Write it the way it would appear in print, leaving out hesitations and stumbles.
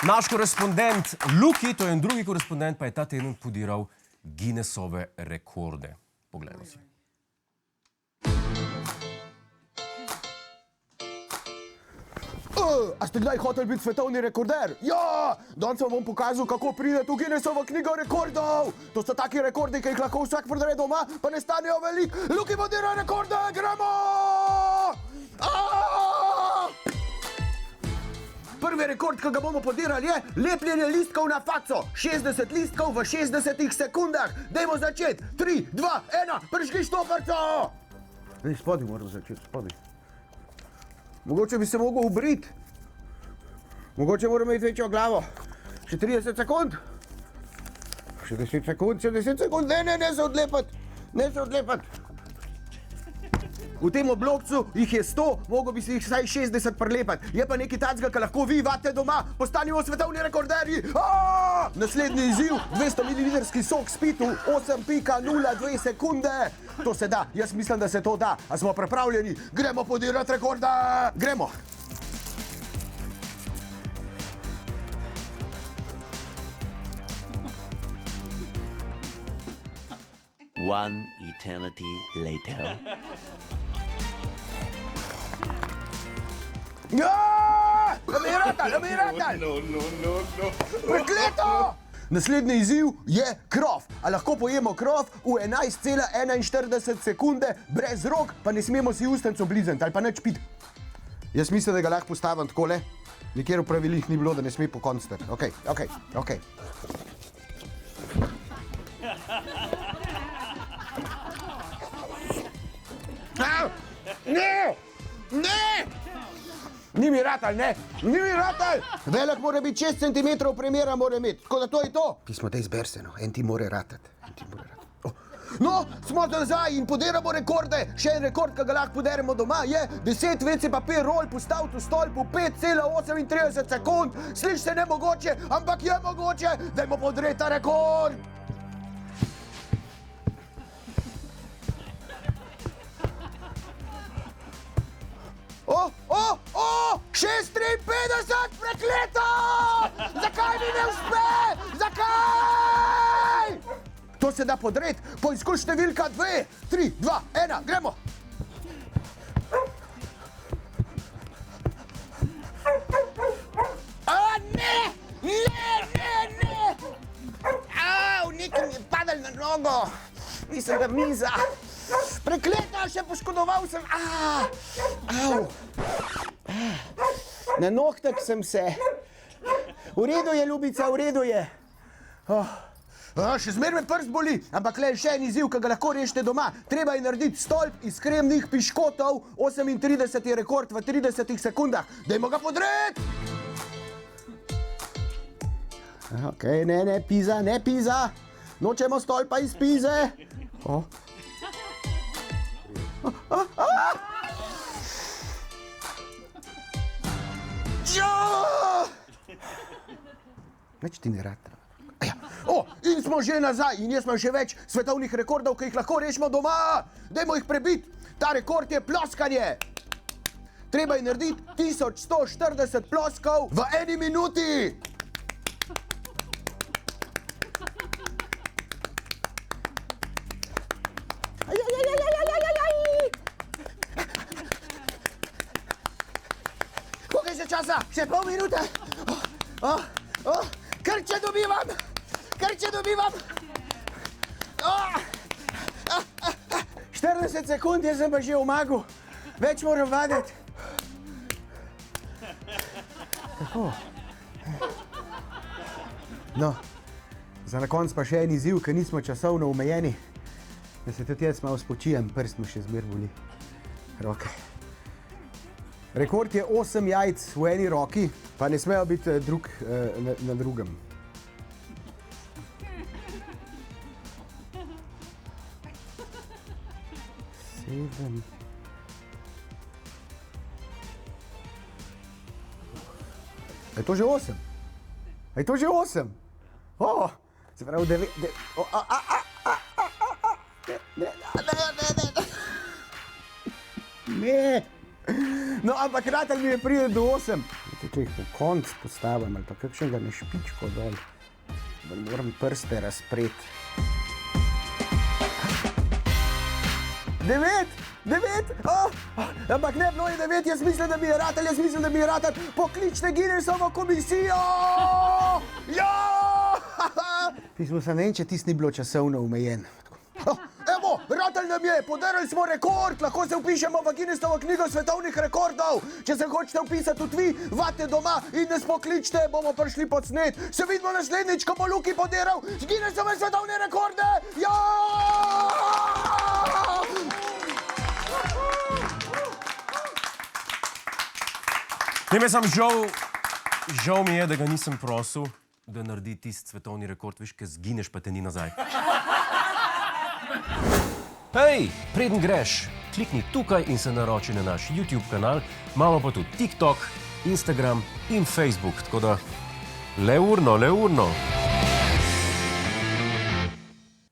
Naš korespondent Luki, to je en drugi korespondent, pa je ta teden podiral Guinnessove rekorde. Poglejmo si. A ste kdaj hoteli biti svetovni rekorder? Ja! Danes vam bom pokazal, kako pridete v Guinnessovo knjigo rekordov. To so taki rekordi, ki jih lahko vsak prodre doma, pa ne stanejo veliko. Luki podira rekorde, gremo! Prvi rekord, ki ga bomo podirali, je lepljenje listkov na faco. 60 listkov v 60 sekundah. Dajmo začeti. 3, 2, 1, prižgi štoparco! Spodaj moram začeti, spodaj. Mogoče bi se mogel ubriti. Mogoče moram imeti večjo glavo. Še 30 sekund. Še 10 sekund, še 10 sekund. Ne se odlepati. Ne se odlepati. V tem oblokcu jih je 100, mogo bi si jih vsaj 60 prelepati. Je pa nekaj takega, kar lahko vi vate doma. Postanimo svetovni rekorderji. Naslednji izziv, 200 ml sok spitu, 8,02 sekunde. To se da, jaz mislim, da se to da. A smo pripravljeni? Gremo podirati rekorde! Gremo! One eternity later. Ja! Da mi je ratal! No. Prekleto! Naslednji izziv je krof. A lahko pojemo krof v 11,41 sekunde brez rok, pa ne smemo si ustenco blizniti ali pa nič piti. Jaz mislim, da ga lahko postavim takole. Nikjer v pravilih ni bilo, da ne sme po koncu stati. Okej. Ne! Ni mi ratal, ne! Ni mi ratal! Velik mora biti 6 cm, premjera mora imeti. Tako da to je to. Pismo, daj zber se, no. En ti mora ratati. No, smo nazaj in podiramo rekorde. Še en rekord, ki ga lahko poderemo doma, je 10 WC papir rol postaviti v stolp v 5,38 sekund. Sliši se nemogoče, ampak je mogoče. Dajmo podreti ta rekord. 6,53, prekleto! Zakaj mi ne uspe? Zakaj? To se da podreti, poizkuš številka 2, 3, 2, 1, gremo! Ne! Nekaj mi je padal na nogo. Mislim, da miza. Prekleto, še poškodoval sem. Na nohtek sem se. V redu je, ljubica, v redu je. Še zmeraj me prst boli, ampak le še en izziv, ki ga lahko rešite doma. Treba je narediti stolp iz kremnih piškotov. 38 je rekord v 30 sekundah. Dajmo ga podreti! Okej, ne piza. Nočemo stolpa iz pize. Več ti ne rata. In smo že nazaj in jaz imam še več svetovnih rekordov, ki jih lahko rešimo doma. Dajmo jih prebiti. Ta rekord je ploskanje. Treba je narediti 1140 ploskov v 1 minuti. Koliko je še časa? Še pol minute. Krče dobivam. 40 sekund, jaz sem pa že v magu. Več moram vaditi. Kako? No, za na konc pa še en izziv, ker nismo časovno omejeni. Da se tudi jaz malo spočijem, prst mi še zmer boli. Roke. Rekord je 8 jajc v eni roki, pa ne smejo biti drug na drugem. 7. Je to že 8? Je to že 8? Se pravi 9. Ne. No, ampak ratel mi je pride do 8. Če jih po konc postavim ali pa kakšnega nešpičko dol, da moram prste razpreti. 9! Ampak ne, bilo je 9, jaz mislim, da mi je ratel, pokličite Guinnessovo komisijo! Ja! Pismo se ne vem, če tisti ni bilo časovno omejen. Evo, ratel nam je, podarili smo rekord, lahko se vpišemo v Guinnessovo knjigo svetovnih rekordov. Če se hočete vpisati tudi vi, vate doma in nas pokličite, bomo prišli podsnet. Se vidimo naslednjič, ko bo Luki podiral Guinnessove svetovne rekorde! Ja! Ne, me sam žal mi je, da ga nisem prosil, da naredi tisti svetovni rekord, veš, kaj zgineš, pa te ni nazaj. Hej, preden greš, klikni tukaj in se naroči na naš YouTube kanal, imamo pa tudi TikTok, Instagram in Facebook, tako da le urno.